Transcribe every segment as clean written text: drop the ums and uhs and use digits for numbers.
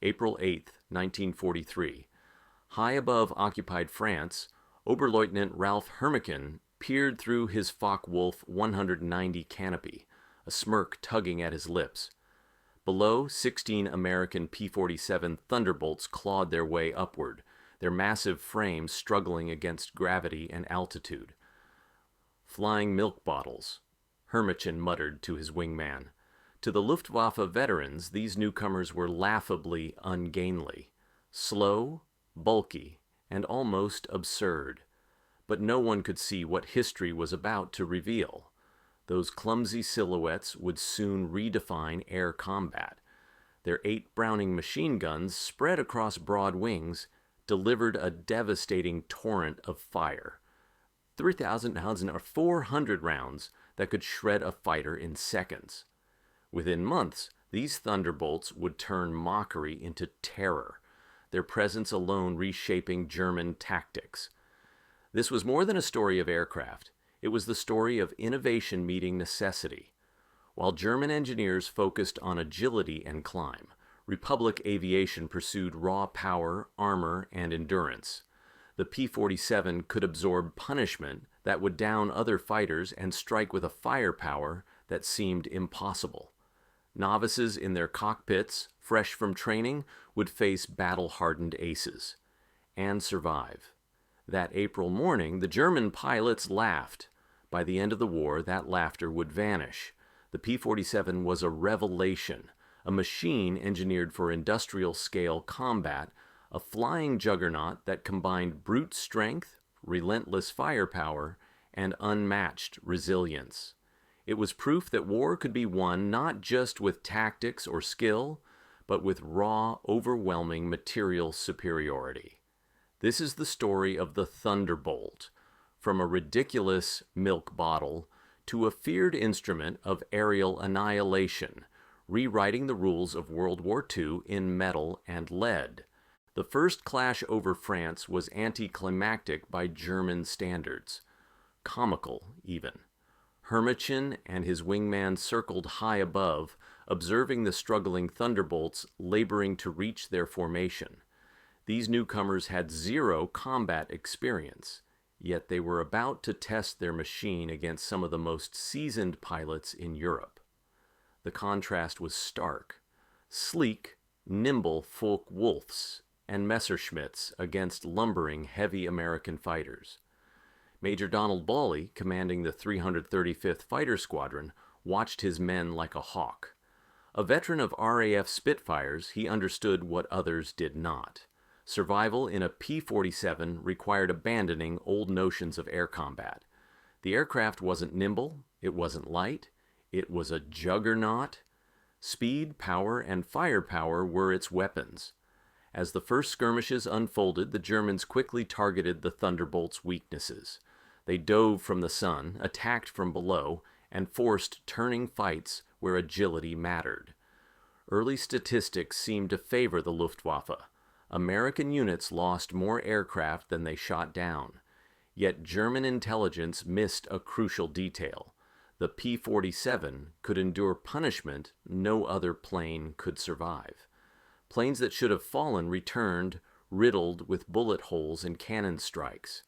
April 8, 1943. High above occupied France, Oberleutnant Ralph Hermican peered through his Focke-Wulf 190 canopy, a smirk tugging at his lips. Below, 16 American P-47 Thunderbolts clawed their way upward, their massive frames struggling against gravity and altitude. "Flying milk bottles," Hermican muttered to his wingman. To the Luftwaffe veterans, these newcomers were laughably ungainly, slow, bulky, and almost absurd. But no one could see what history was about to reveal. Those clumsy silhouettes would soon redefine air combat. Their 8 Browning machine guns, spread across broad wings, delivered a devastating torrent of fire. 3,400 rounds that could shred a fighter in seconds. Within months, these Thunderbolts would turn mockery into terror, their presence alone reshaping German tactics. This was more than a story of aircraft. It was the story of innovation meeting necessity. While German engineers focused on agility and climb, Republic aviation pursued raw power, armor, and endurance. The P-47 could absorb punishment that would down other fighters and strike with a firepower that seemed impossible. Novices in their cockpits, fresh from training, would face battle-hardened aces and survive. That April morning, the German pilots laughed. By the end of the war, that laughter would vanish. The P-47 was a revelation, a machine engineered for industrial-scale combat, a flying juggernaut that combined brute strength, relentless firepower, and unmatched resilience. It was proof that war could be won not just with tactics or skill, but with raw, overwhelming material superiority. This is the story of the Thunderbolt, from a ridiculous milk bottle to a feared instrument of aerial annihilation, rewriting the rules of World War II in metal and lead. The first clash over France was anticlimactic by German standards, comical even. Hermican and his wingman circled high above, observing the struggling Thunderbolts laboring to reach their formation. These newcomers had zero combat experience, yet they were about to test their machine against some of the most seasoned pilots in Europe. The contrast was stark. Sleek, nimble Focke-Wulfs and Messerschmitts against lumbering, heavy American fighters. Major Donald Bawley, commanding the 335th Fighter Squadron, watched his men like a hawk. A veteran of RAF Spitfires, he understood what others did not. Survival in a P-47 required abandoning old notions of air combat. The aircraft wasn't nimble, it wasn't light, it was a juggernaut. Speed, power, and firepower were its weapons. As the first skirmishes unfolded, the Germans quickly targeted the Thunderbolt's weaknesses. They dove from the sun, attacked from below, and forced turning fights where agility mattered. Early statistics seemed to favor the Luftwaffe. American units lost more aircraft than they shot down. Yet German intelligence missed a crucial detail. The P-47 could endure punishment no other plane could survive. Planes that should have fallen returned, riddled with bullet holes and cannon strikes.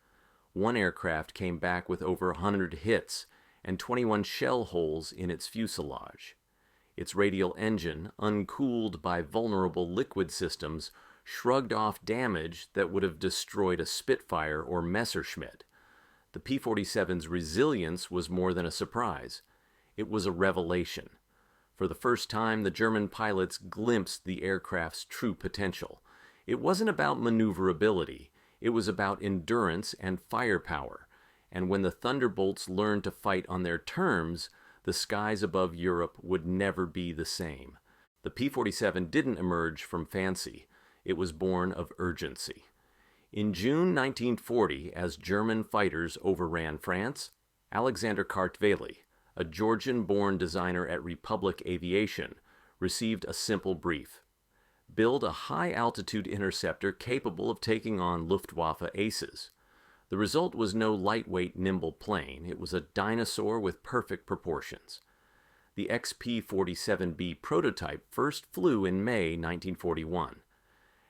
One aircraft came back with over 100 hits and 21 shell holes in its fuselage. Its radial engine, uncooled by vulnerable liquid systems, shrugged off damage that would have destroyed a Spitfire or Messerschmitt. The P-47's resilience was more than a surprise. It was a revelation. For the first time, the German pilots glimpsed the aircraft's true potential. It wasn't about maneuverability. It was about endurance and firepower. And when the Thunderbolts learned to fight on their terms, the skies above Europe would never be the same. The P-47 didn't emerge from fancy. It was born of urgency. In June 1940, as German fighters overran France, Alexander Kartveli, a Georgian-born designer at Republic Aviation, received a simple brief. Build a high-altitude interceptor capable of taking on Luftwaffe aces. The result was no lightweight, nimble plane. It was a dinosaur with perfect proportions. the XP-47B prototype first flew in May 1941.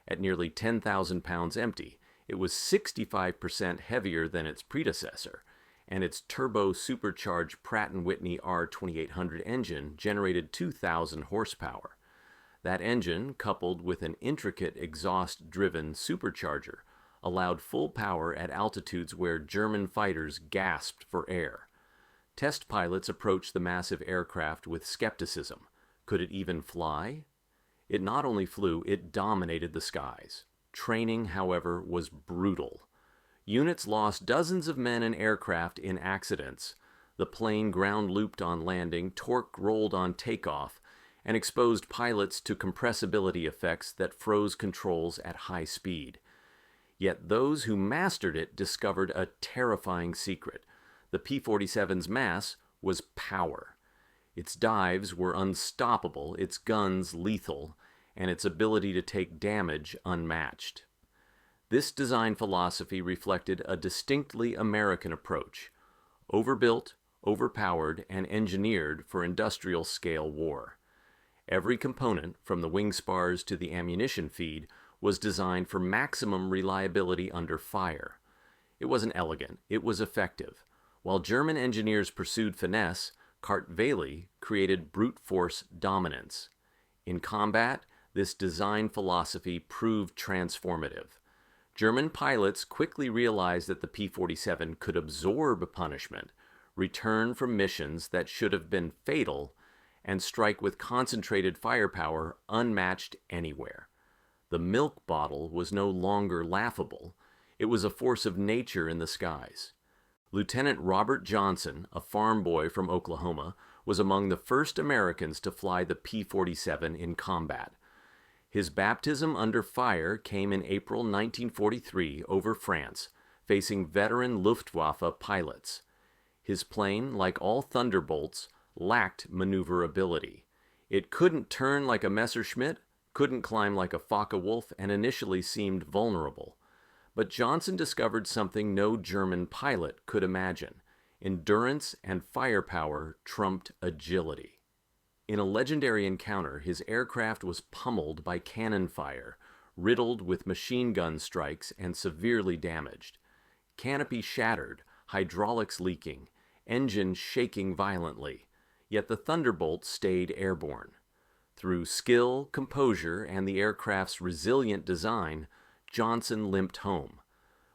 At nearly 10,000 pounds empty, it was 65% heavier than its predecessor, and its turbo-supercharged Pratt & Whitney R2800 engine generated 2,000 horsepower. That engine, coupled with an intricate exhaust-driven supercharger, allowed full power at altitudes where German fighters gasped for air. Test pilots approached the massive aircraft with skepticism. Could it even fly? It not only flew, it dominated the skies. Training, however, was brutal. Units lost dozens of men and aircraft in accidents. The plane ground-looped on landing, torque rolled on takeoff, and exposed pilots to compressibility effects that froze controls at high speed. Yet those who mastered it discovered a terrifying secret. The P-47's mass was power. Its dives were unstoppable, its guns lethal, and its ability to take damage unmatched. This design philosophy reflected a distinctly American approach: overbuilt, overpowered, and engineered for industrial-scale war. Every component, from the wing spars to the ammunition feed, was designed for maximum reliability under fire. It wasn't elegant, it was effective. While German engineers pursued finesse, Kartveli created brute force dominance. In combat, this design philosophy proved transformative. German pilots quickly realized that the P-47 could absorb punishment, return from missions that should have been fatal, and strike with concentrated firepower unmatched anywhere. The milk bottle was no longer laughable. It was a force of nature in the skies. Lieutenant Robert Johnson, a farm boy from Oklahoma, was among the first Americans to fly the P-47 in combat. His baptism under fire came in April 1943 over France, facing veteran Luftwaffe pilots. His plane, like all Thunderbolts, lacked maneuverability. It couldn't turn like a Messerschmitt, couldn't climb like a Focke-Wulf, and initially seemed vulnerable. But Johnson discovered something no German pilot could imagine: endurance and firepower trumped agility. In a legendary encounter, his aircraft was pummeled by cannon fire, riddled with machine gun strikes, and severely damaged. Canopy shattered, hydraulics leaking, engine shaking violently, yet the Thunderbolt stayed airborne. Through skill, composure, and the aircraft's resilient design, Johnson limped home.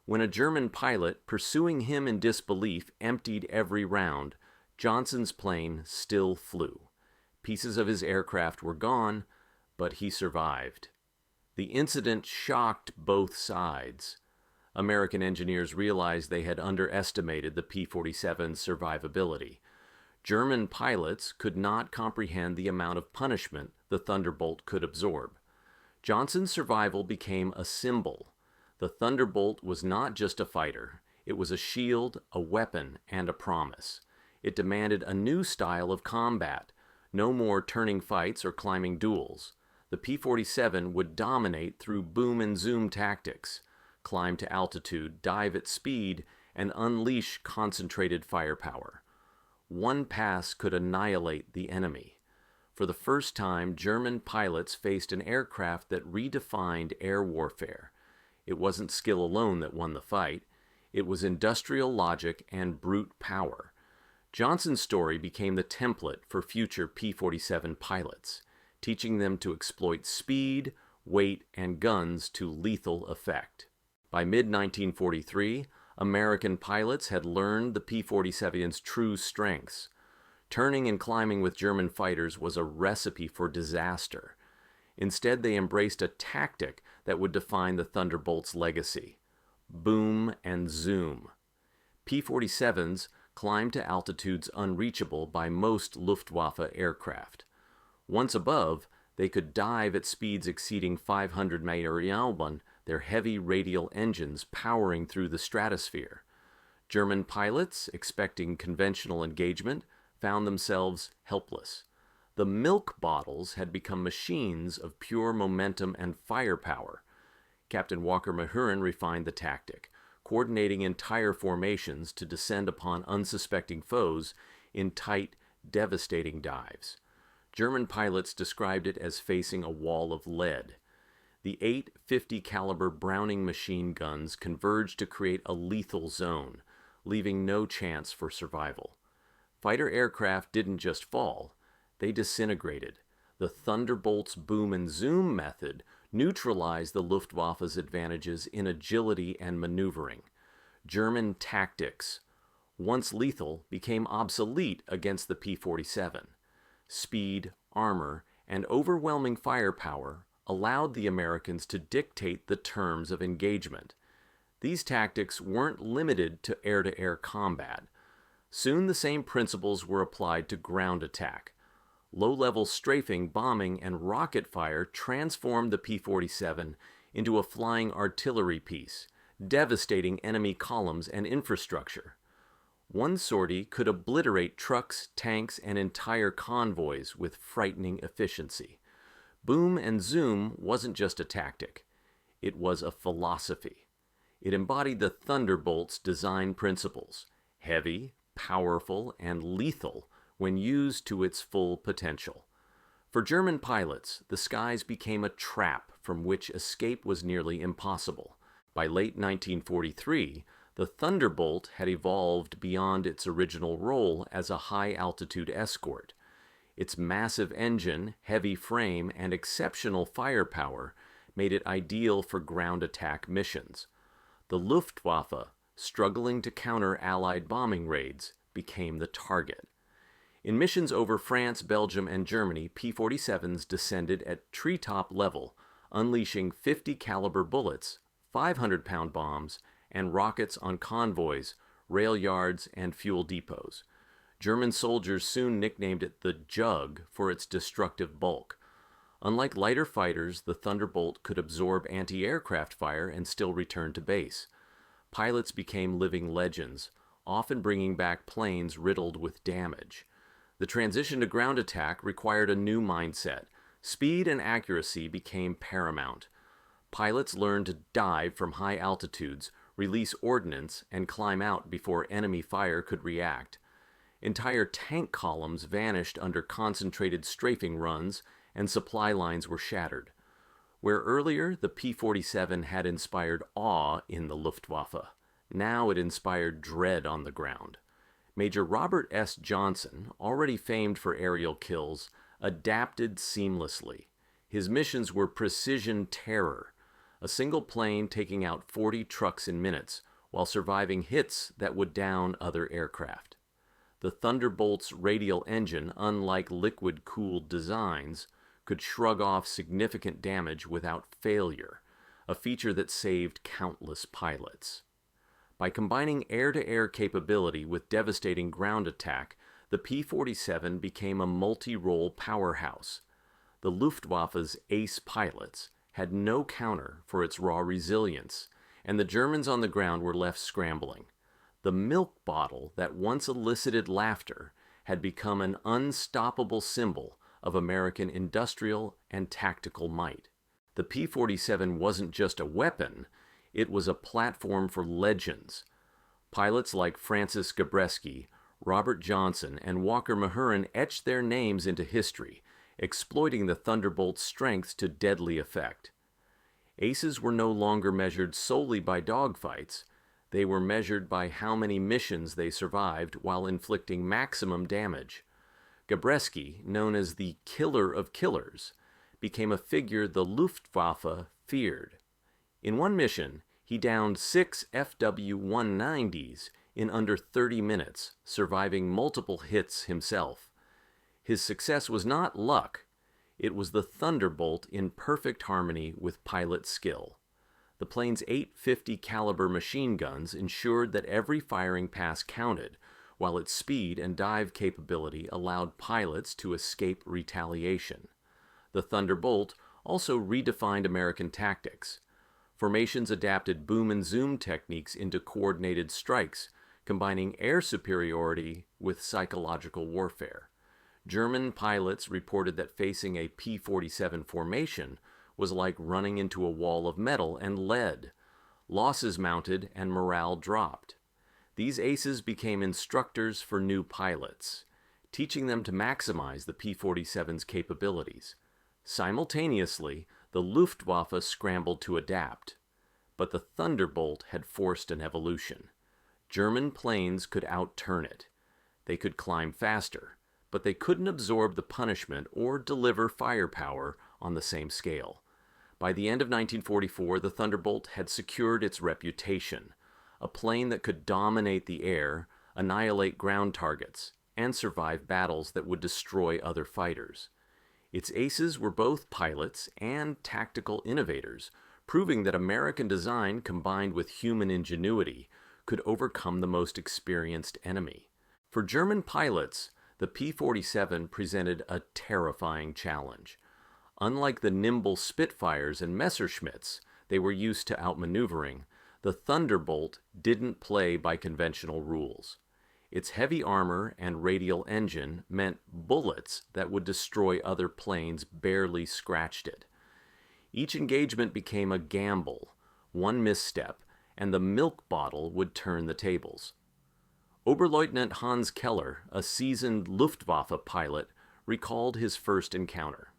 When a German pilot, pursuing him in disbelief, emptied every round, Johnson's plane still flew. Pieces of his aircraft were gone, but he survived. The incident shocked both sides. American engineers realized they had underestimated the P-47's survivability. German pilots could not comprehend the amount of punishment the Thunderbolt could absorb. Johnson's survival became a symbol. The Thunderbolt was not just a fighter. It was a shield, a weapon, and a promise. It demanded a new style of combat. No more turning fights or climbing duels. The P-47 would dominate through boom and zoom tactics, climb to altitude, dive at speed, and unleash concentrated firepower. One pass could annihilate the enemy. For the first time, German pilots faced an aircraft that redefined air warfare. It wasn't skill alone that won the fight. It was industrial logic and brute power. Johnson's story became the template for future P-47 pilots, teaching them to exploit speed, weight, and guns to lethal effect. By mid-1943, American pilots had learned the P-47's true strengths. Turning and climbing with German fighters was a recipe for disaster. Instead, they embraced a tactic that would define the Thunderbolt's legacy: boom and zoom. P-47s climbed to altitudes unreachable by most Luftwaffe aircraft. Once above, they could dive at speeds exceeding 500 mph, their heavy radial engines powering through the stratosphere. German pilots, expecting conventional engagement, found themselves helpless. The milk bottles had become machines of pure momentum and firepower. Captain Walker Mahurin refined the tactic, coordinating entire formations to descend upon unsuspecting foes in tight, devastating dives. German pilots described it as facing a wall of lead. The 850 caliber Browning machine guns converged to create a lethal zone, leaving no chance for survival. Fighter aircraft didn't just fall, they disintegrated. The Thunderbolt's boom and zoom method neutralized the Luftwaffe's advantages in agility and maneuvering. German tactics, once lethal, became obsolete against the P-47. Speed, armor, and overwhelming firepower allowed the Americans to dictate the terms of engagement. These tactics weren't limited to air-to-air combat. Soon the same principles were applied to ground attack. Low-level strafing, bombing, and rocket fire transformed the P-47 into a flying artillery piece, devastating enemy columns and infrastructure. One sortie could obliterate trucks, tanks, and entire convoys with frightening efficiency. Boom and zoom wasn't just a tactic. It was a philosophy. It embodied the Thunderbolt's design principles: heavy, powerful, and lethal when used to its full potential. For German pilots, the skies became a trap from which escape was nearly impossible. By late 1943, the Thunderbolt had evolved beyond its original role as a high-altitude escort. Its massive engine, heavy frame, and exceptional firepower made it ideal for ground attack missions. The Luftwaffe, struggling to counter Allied bombing raids, became the target. In missions over France, Belgium, and Germany, P-47s descended at treetop level, unleashing 50 caliber bullets, 500-pound bombs, and rockets on convoys, rail yards, and fuel depots. German soldiers soon nicknamed it the Jug for its destructive bulk. Unlike lighter fighters, the Thunderbolt could absorb anti-aircraft fire and still return to base. Pilots became living legends, often bringing back planes riddled with damage. The transition to ground attack required a new mindset. Speed and accuracy became paramount. Pilots learned to dive from high altitudes, release ordnance, and climb out before enemy fire could react. Entire tank columns vanished under concentrated strafing runs, and supply lines were shattered. Where earlier the P-47 had inspired awe in the Luftwaffe, now it inspired dread on the ground. Major Robert S. Johnson, already famed for aerial kills, adapted seamlessly. His missions were precision terror, a single plane taking out 40 trucks in minutes, while surviving hits that would down other aircraft. The Thunderbolt's radial engine, unlike liquid-cooled designs, could shrug off significant damage without failure, a feature that saved countless pilots. By combining air-to-air capability with devastating ground attack, the P-47 became a multi-role powerhouse. The Luftwaffe's ace pilots had no counter for its raw resilience, and the Germans on the ground were left scrambling. The milk bottle that once elicited laughter had become an unstoppable symbol of American industrial and tactical might. The P-47 wasn't just a weapon, it was a platform for legends. Pilots like Francis Gabreski, Robert Johnson, and Walker Mahurin etched their names into history, exploiting the Thunderbolt's strength to deadly effect. Aces were no longer measured solely by dogfights. They were measured by how many missions they survived while inflicting maximum damage. Gabreski, known as the Killer of Killers, became a figure the Luftwaffe feared. In one mission, he downed 6 FW-190s in under 30 minutes, surviving multiple hits himself. His success was not luck. It was the Thunderbolt in perfect harmony with pilot skill. The plane's 850 caliber machine guns ensured that every firing pass counted, while its speed and dive capability allowed pilots to escape retaliation. The Thunderbolt also redefined American tactics. Formations adapted boom and zoom techniques into coordinated strikes, combining air superiority with psychological warfare. German pilots reported that facing a P-47 formation was like running into a wall of metal and lead. Losses mounted and morale dropped. These aces became instructors for new pilots. teaching them to maximize the P-47's capabilities. Simultaneously, the Luftwaffe scrambled to adapt. But the Thunderbolt had forced an evolution. German planes could outturn it. They could climb faster, but they couldn't absorb the punishment or deliver firepower on the same scale. By the end of 1944, the Thunderbolt had secured its reputation, a plane that could dominate the air, annihilate ground targets, and survive battles that would destroy other fighters. Its aces were both pilots and tactical innovators, proving that American design combined with human ingenuity could overcome the most experienced enemy. For German pilots, the P-47 presented a terrifying challenge. Unlike the nimble Spitfires and Messerschmitts they were used to outmaneuvering, the Thunderbolt didn't play by conventional rules. Its heavy armor and radial engine meant bullets that would destroy other planes barely scratched it. Each engagement became a gamble. One misstep, and the milk bottle would turn the tables. Oberleutnant Hans Keller, a seasoned Luftwaffe pilot, recalled his first encounter.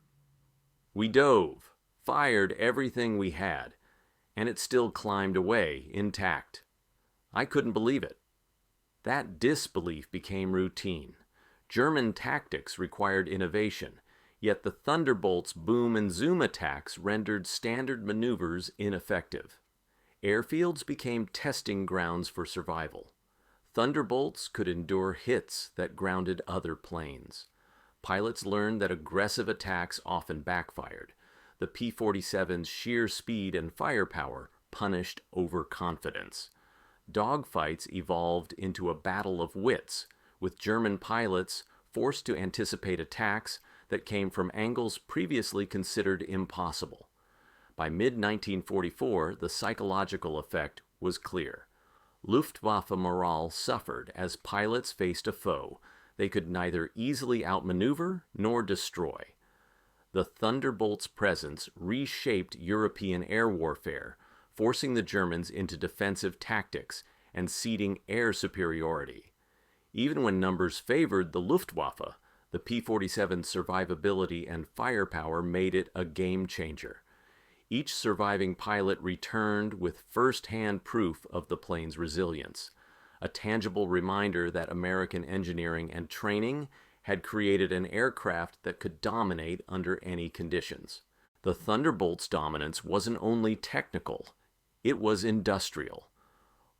"We dove, fired everything we had, and it still climbed away intact. I couldn't believe it. That disbelief became routine. German tactics required innovation, yet the Thunderbolt's boom and zoom attacks rendered standard maneuvers ineffective. Airfields became testing grounds for survival. Thunderbolts could endure hits that grounded other planes. Pilots learned that aggressive attacks often backfired. The P-47's sheer speed and firepower punished overconfidence. Dogfights evolved into a battle of wits, with German pilots forced to anticipate attacks that came from angles previously considered impossible. By mid-1944, the psychological effect was clear. Luftwaffe morale suffered as pilots faced a foe they could neither easily outmaneuver nor destroy. The Thunderbolt's presence reshaped European air warfare, forcing the Germans into defensive tactics and ceding air superiority. Even when numbers favored the Luftwaffe, the P-47's survivability and firepower made it a game-changer. Each surviving pilot returned with first-hand proof of the plane's resilience, a tangible reminder that American engineering and training had created an aircraft that could dominate under any conditions. The Thunderbolt's dominance wasn't only technical, it was industrial.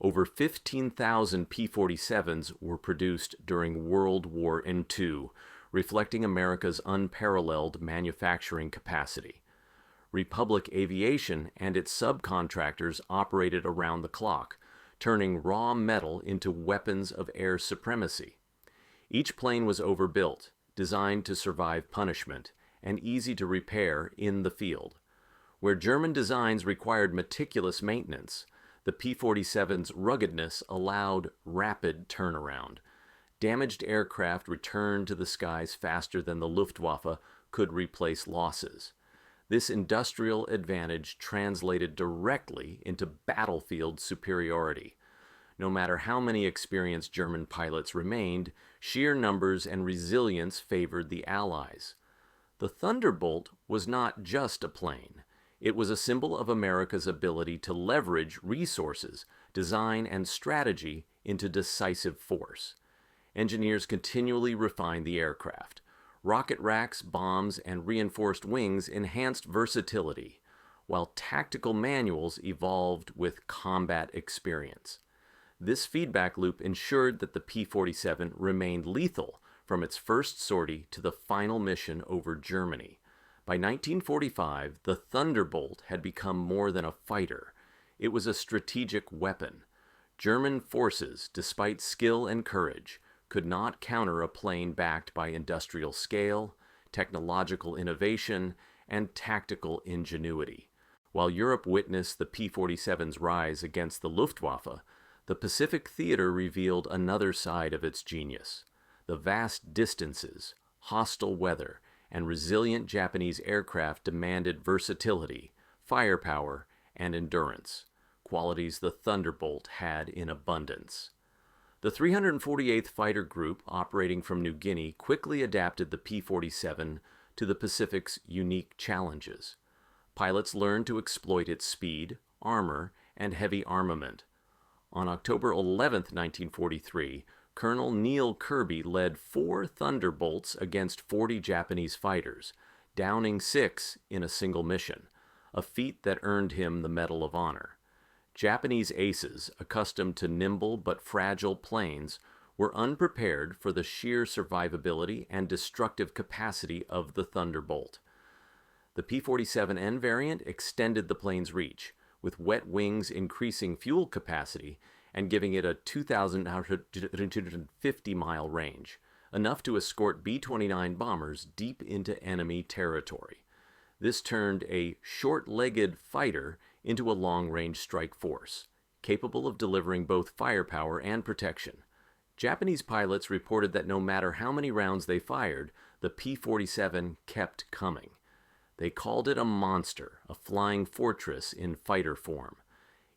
Over 15,000 P-47s were produced during World War II, reflecting America's unparalleled manufacturing capacity. Republic Aviation and its subcontractors operated around the clock, turning raw metal into weapons of air supremacy. Each plane was overbuilt, designed to survive punishment, and easy to repair in the field. Where German designs required meticulous maintenance, the P-47's ruggedness allowed rapid turnaround. Damaged aircraft returned to the skies faster than the Luftwaffe could replace losses. This industrial advantage translated directly into battlefield superiority. No matter how many experienced German pilots remained, sheer numbers and resilience favored the Allies. The Thunderbolt was not just a plane. It was a symbol of America's ability to leverage resources, design, and strategy into decisive force. Engineers continually refined the aircraft. Rocket racks, bombs, and reinforced wings enhanced versatility, while tactical manuals evolved with combat experience. This feedback loop ensured that the P-47 remained lethal from its first sortie to the final mission over Germany. By 1945, the Thunderbolt had become more than a fighter. It was a strategic weapon. German forces, despite skill and courage, could not counter a plane backed by industrial scale, technological innovation, and tactical ingenuity. While Europe witnessed the P-47's rise against the Luftwaffe, the Pacific theater revealed another side of its genius. The vast distances, hostile weather, and resilient Japanese aircraft demanded versatility, firepower, and endurance, qualities the Thunderbolt had in abundance. The 348th Fighter Group, operating from New Guinea, quickly adapted the P-47 to the Pacific's unique challenges. Pilots learned to exploit its speed, armor, and heavy armament. On October 11, 1943, Colonel Neil Kirby led 4 Thunderbolts against 40 Japanese fighters, downing 6 in a single mission, a feat that earned him the Medal of Honor. Japanese aces, accustomed to nimble but fragile planes, were unprepared for the sheer survivability and destructive capacity of the Thunderbolt. The P-47N variant extended the plane's reach, with wet wings increasing fuel capacity and giving it a 2,250-mile range, enough to escort B-29 bombers deep into enemy territory. This turned a short-legged fighter into a long-range strike force, capable of delivering both firepower and protection. Japanese pilots reported that no matter how many rounds they fired, the P-47 kept coming. They called it a monster, a flying fortress in fighter form.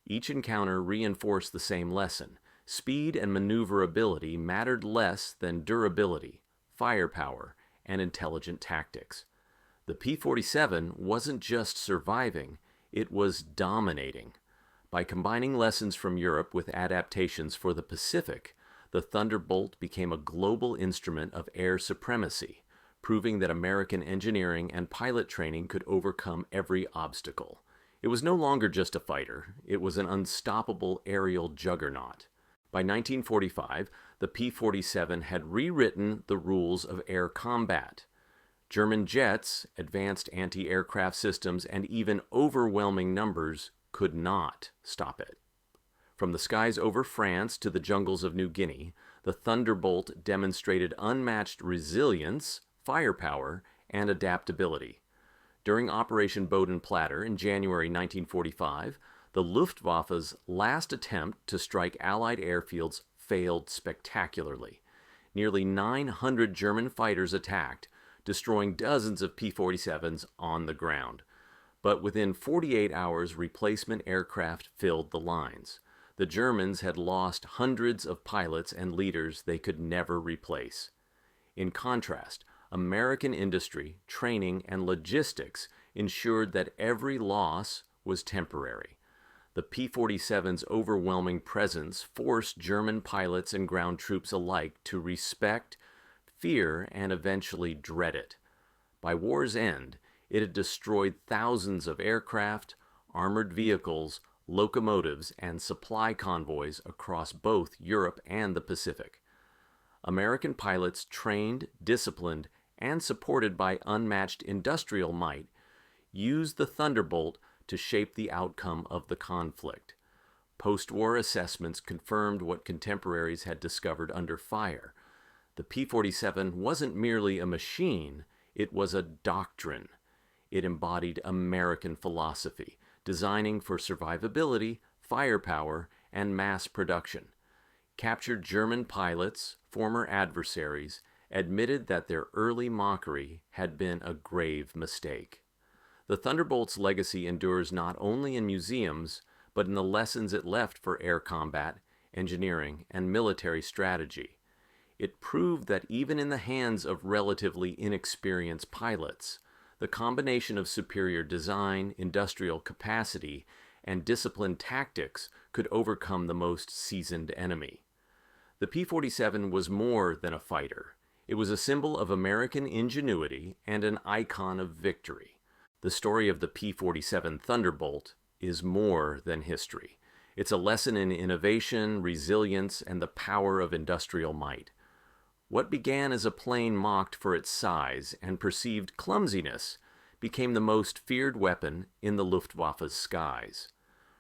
Each encounter reinforced the same lesson. Speed and maneuverability mattered less than durability, firepower, and intelligent tactics. The P-47 wasn't just surviving, it was dominating. By combining lessons from Europe with adaptations for the Pacific, the Thunderbolt became a global instrument of air supremacy, proving that American engineering and pilot training could overcome every obstacle. It was no longer just a fighter, it was an unstoppable aerial juggernaut. By 1945, the P-47 had rewritten the rules of air combat. German jets, advanced anti-aircraft systems, and even overwhelming numbers could not stop it. From the skies over France to the jungles of New Guinea, the Thunderbolt demonstrated unmatched resilience, firepower, and adaptability. During Operation Bodenplatte in January 1945, the Luftwaffe's last attempt to strike Allied airfields failed spectacularly. Nearly 900 German fighters attacked, destroying dozens of P-47s on the ground. But within 48 hours, replacement aircraft filled the lines. The Germans had lost hundreds of pilots and leaders they could never replace. In contrast, American industry, training, and logistics ensured that every loss was temporary. The P-47's overwhelming presence forced German pilots and ground troops alike to respect, fear, and eventually dread it. By war's end, it had destroyed thousands of aircraft, armored vehicles, locomotives, and supply convoys across both Europe and the Pacific. American pilots, trained, disciplined, and supported by unmatched industrial might, used the Thunderbolt to shape the outcome of the conflict. Post-war assessments confirmed what contemporaries had discovered under fire. The P-47 wasn't merely a machine, it was a doctrine. It embodied American philosophy, designing for survivability, firepower, and mass production. Captured German pilots, former adversaries, admitted that their early mockery had been a grave mistake. The Thunderbolt's legacy endures not only in museums, but in the lessons it left for air combat, engineering, and military strategy. It proved that even in the hands of relatively inexperienced pilots, the combination of superior design, industrial capacity, and disciplined tactics could overcome the most seasoned enemy. The P-47 was more than a fighter. It was a symbol of American ingenuity and an icon of victory. The story of the P-47 Thunderbolt is more than history. It's a lesson in innovation, resilience, and the power of industrial might. What began as a plane mocked for its size and perceived clumsiness became the most feared weapon in the Luftwaffe's skies.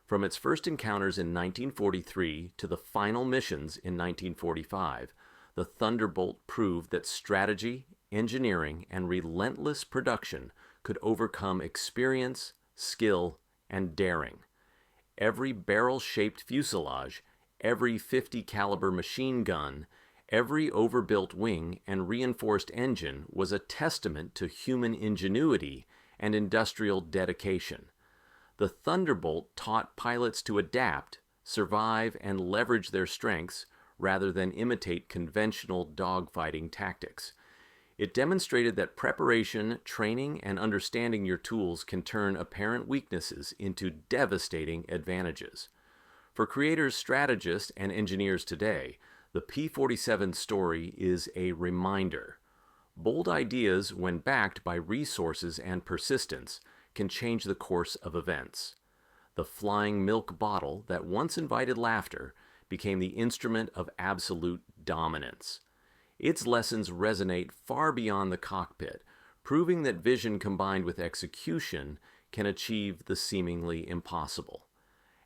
From its first encounters in 1943 to the final missions in 1945, the Thunderbolt proved that strategy, engineering, and relentless production could overcome experience, skill, and daring. Every barrel-shaped fuselage, every .50 caliber machine gun, every overbuilt wing and reinforced engine was a testament to human ingenuity and industrial dedication. The Thunderbolt taught pilots to adapt, survive, and leverage their strengths rather than imitate conventional dogfighting tactics. It demonstrated that preparation, training, and understanding your tools can turn apparent weaknesses into devastating advantages. For creators, strategists, and engineers today, the P-47 story is a reminder. Bold ideas, when backed by resources and persistence, can change the course of events. The flying milk bottle that once invited laughter became the instrument of absolute dominance. Its lessons resonate far beyond the cockpit, proving that vision combined with execution can achieve the seemingly impossible.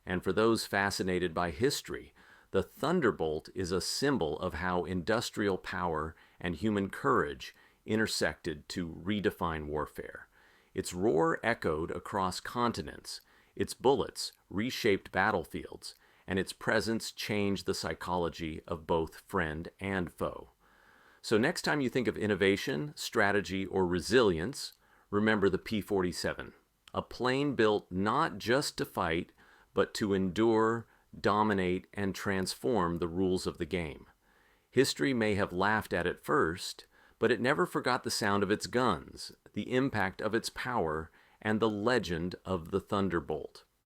And for those fascinated by history, the Thunderbolt is a symbol of how industrial power and human courage intersected to redefine warfare. Its roar echoed across continents, its bullets reshaped battlefields, and its presence changed the psychology of both friend and foe. So next time you think of innovation, strategy, or resilience, remember the P-47, a plane built not just to fight, but to endure, dominate, and transform the rules of the game. History may have laughed at it first, but it never forgot the sound of its guns, the impact of its power, and the legend of the Thunderbolt.